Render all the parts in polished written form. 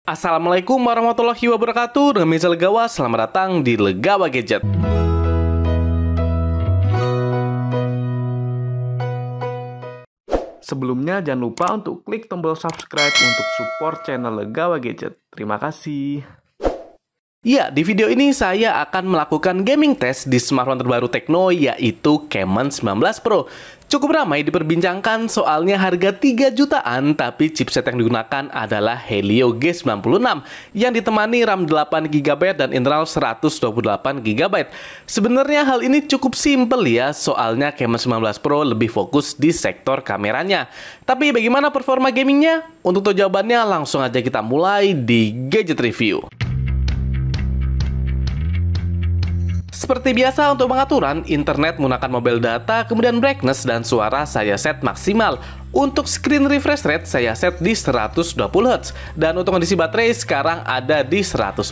Assalamualaikum warahmatullahi wabarakatuh. Dengan Misal Legawa, selamat datang di Legawa Gadget. Sebelumnya jangan lupa untuk klik tombol subscribe untuk support channel Legawa Gadget. Terima kasih. Ya, di video ini saya akan melakukan gaming test di smartphone terbaru Tecno, yaitu Camon 19 Pro. Cukup ramai diperbincangkan soalnya harga 3 jutaan, tapi chipset yang digunakan adalah Helio G96 yang ditemani RAM 8GB dan internal 128GB. Sebenarnya hal ini cukup simpel ya, soalnya Camon 19 Pro lebih fokus di sektor kameranya. Tapi bagaimana performa gamingnya? Untuk tahu jawabannya, langsung aja kita mulai di Gadget Review. Seperti biasa untuk pengaturan, internet menggunakan mobile data, kemudian brightness dan suara saya set maksimal. Untuk screen refresh rate saya set di 120Hz dan untuk kondisi baterai sekarang ada di 100%.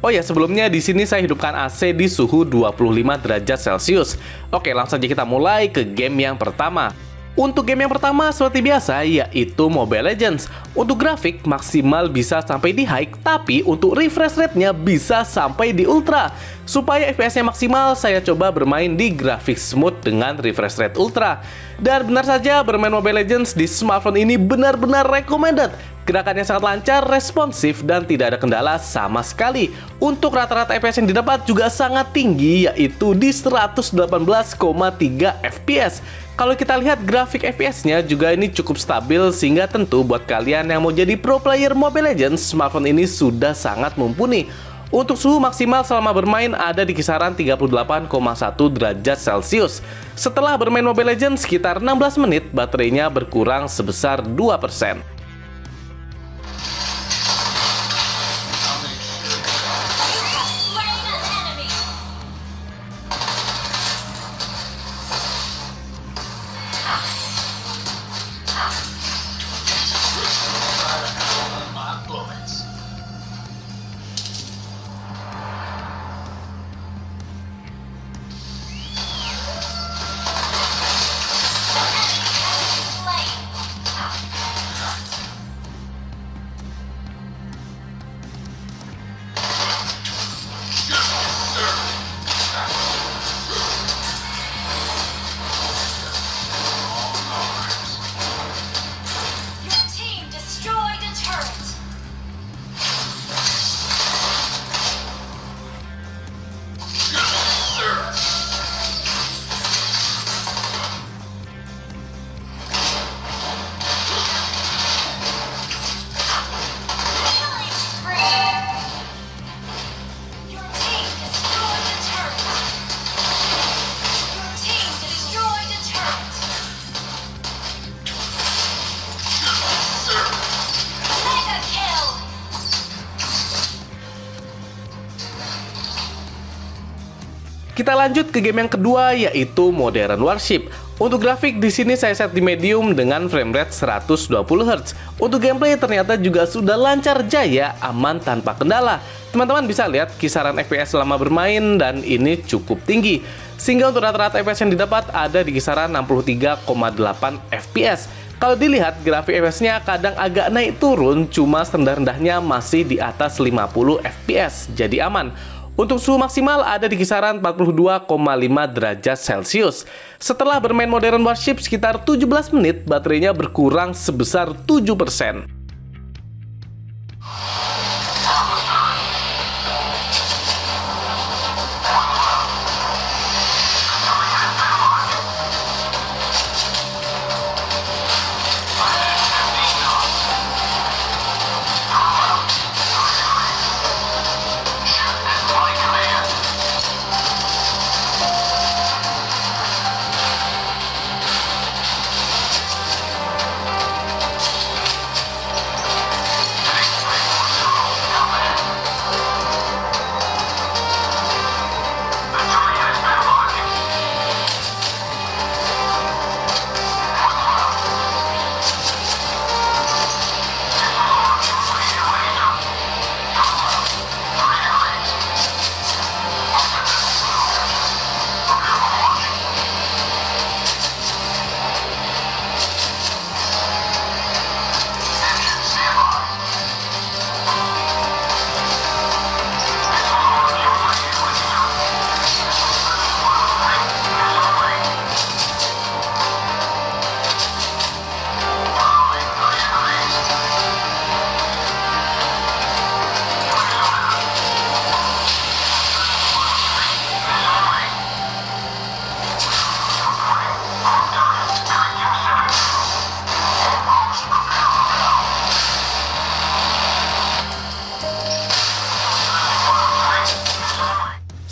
Oh ya, sebelumnya di sini saya hidupkan AC di suhu 25 derajat Celcius. Oke, langsung saja kita mulai ke game yang pertama. Untuk game yang pertama seperti biasa yaitu Mobile Legends. Untuk grafik maksimal bisa sampai di high, tapi untuk refresh rate-nya bisa sampai di ultra. Supaya FPS-nya maksimal, saya coba bermain di grafik smooth dengan refresh rate ultra. Dan benar saja, bermain Mobile Legends di smartphone ini benar-benar recommended. Gerakannya sangat lancar, responsif, dan tidak ada kendala sama sekali. Untuk rata-rata FPS yang didapat juga sangat tinggi, yaitu di 118,3 FPS. Kalau kita lihat grafik FPS-nya juga ini cukup stabil, sehingga tentu buat kalian yang mau jadi pro player Mobile Legends, smartphone ini sudah sangat mumpuni. Untuk suhu maksimal selama bermain ada di kisaran 38,1 derajat Celcius. Setelah bermain Mobile Legends sekitar 16 menit, baterainya berkurang sebesar 2%. Kita lanjut ke game yang kedua yaitu Modern Warship. Untuk grafik di sini saya set di medium dengan frame rate 120Hz. Untuk gameplay ternyata juga sudah lancar jaya, aman tanpa kendala. Teman-teman bisa lihat kisaran FPS selama bermain dan ini cukup tinggi. Sehingga untuk rata-rata FPS yang didapat ada di kisaran 63,8 FPS. Kalau dilihat grafik FPS-nya kadang agak naik turun, cuma rendah-rendahnya masih di atas 50 FPS, jadi aman. Untuk suhu maksimal ada di kisaran 42,5 derajat Celcius. Setelah bermain Modern Warship sekitar 17 menit, baterainya berkurang sebesar 7%.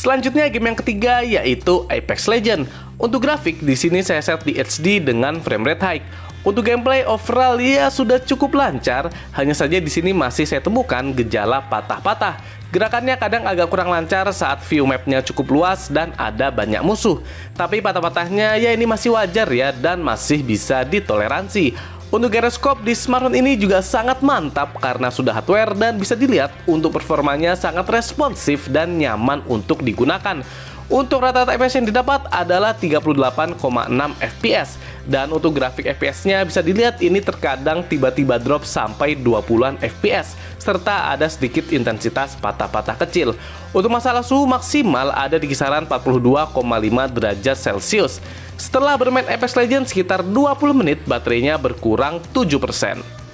Selanjutnya game yang ketiga yaitu Apex Legends. Untuk grafik di sini saya set di HD dengan frame rate high. Untuk gameplay overall ya sudah cukup lancar, hanya saja di sini masih saya temukan gejala patah-patah. Gerakannya kadang agak kurang lancar saat view mapnya cukup luas dan ada banyak musuh. Tapi patah-patahnya ya ini masih wajar ya dan masih bisa ditoleransi. Untuk gyroskop di smartphone ini juga sangat mantap karena sudah hardware dan bisa dilihat untuk performanya sangat responsif dan nyaman untuk digunakan. Untuk rata-rata FPS yang didapat adalah 38,6 FPS. Dan untuk grafik FPS-nya bisa dilihat ini terkadang tiba-tiba drop sampai 20-an FPS. Serta ada sedikit intensitas patah-patah kecil. Untuk masalah suhu maksimal ada di kisaran 42,5 derajat Celcius. Setelah bermain Apex Legends sekitar 20 menit, baterainya berkurang 7%.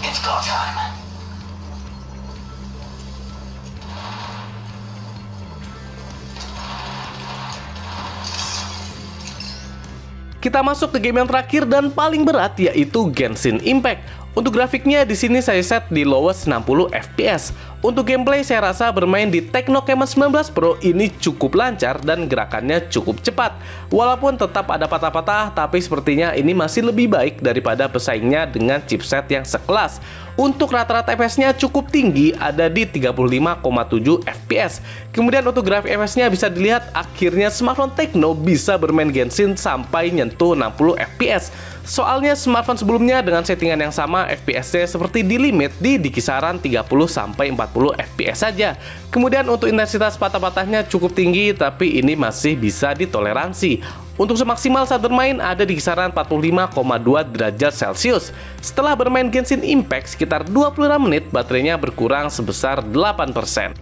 It's go time. Kita masuk ke game yang terakhir dan paling berat yaitu Genshin Impact. Untuk grafiknya di sini saya set di lowest 60 FPS. Untuk gameplay saya rasa bermain di Tecno Camon 19 Pro ini cukup lancar dan gerakannya cukup cepat. Walaupun tetap ada patah-patah, tapi sepertinya ini masih lebih baik daripada pesaingnya dengan chipset yang sekelas. Untuk rata-rata FPS-nya cukup tinggi, ada di 35,7 FPS. Kemudian untuk grafik FPS-nya bisa dilihat akhirnya smartphone Tecno bisa bermain Genshin sampai nyentuh 60 FPS. Soalnya smartphone sebelumnya dengan settingan yang sama FPS-nya seperti di limit di kisaran 30-40 FPS saja. Kemudian untuk intensitas patah-patahnya cukup tinggi tapi ini masih bisa ditoleransi. Untuk semaksimal saat bermain ada di kisaran 45,2 derajat Celcius. Setelah bermain Genshin Impact sekitar 26 menit, baterainya berkurang sebesar 8%.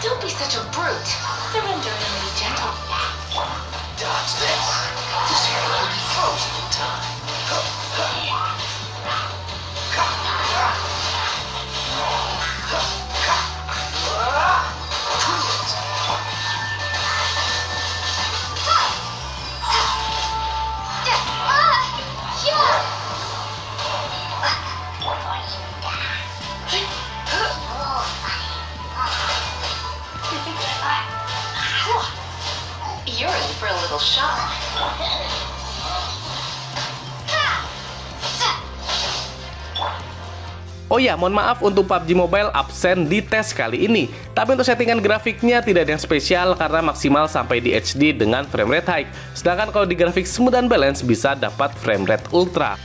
Don't be such a brute. Surrender and be gentle. Dodge this. This hero will be frozen in time. You're in for a little shock. Oh ya, mohon maaf untuk PUBG Mobile absen di tes kali ini. Tapi untuk settingan grafiknya tidak ada yang spesial karena maksimal sampai di HD dengan frame rate high. Sedangkan kalau di grafik smooth dan balance bisa dapat frame rate ultra.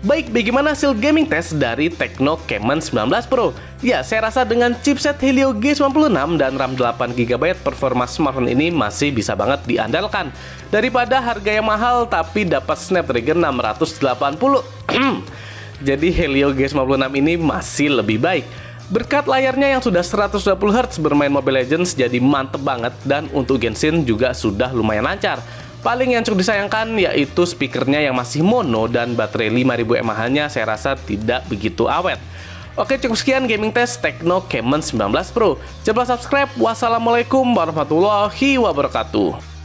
Baik, bagaimana hasil gaming test dari Tecno Camon 19 Pro? Ya, saya rasa dengan chipset Helio G96 dan RAM 8GB performa smartphone ini masih bisa banget diandalkan. Daripada harga yang mahal tapi dapat Snapdragon 680. Jadi Helio G96 ini masih lebih baik. Berkat layarnya yang sudah 120Hz bermain Mobile Legends jadi mantep banget dan untuk Genshin juga sudah lumayan lancar. Paling yang cukup disayangkan yaitu speakernya yang masih mono dan baterai 5000 mAh-nya saya rasa tidak begitu awet. Oke, cukup sekian gaming test Tecno Camon 19 Pro. Jangan lupa subscribe. Wassalamualaikum warahmatullahi wabarakatuh.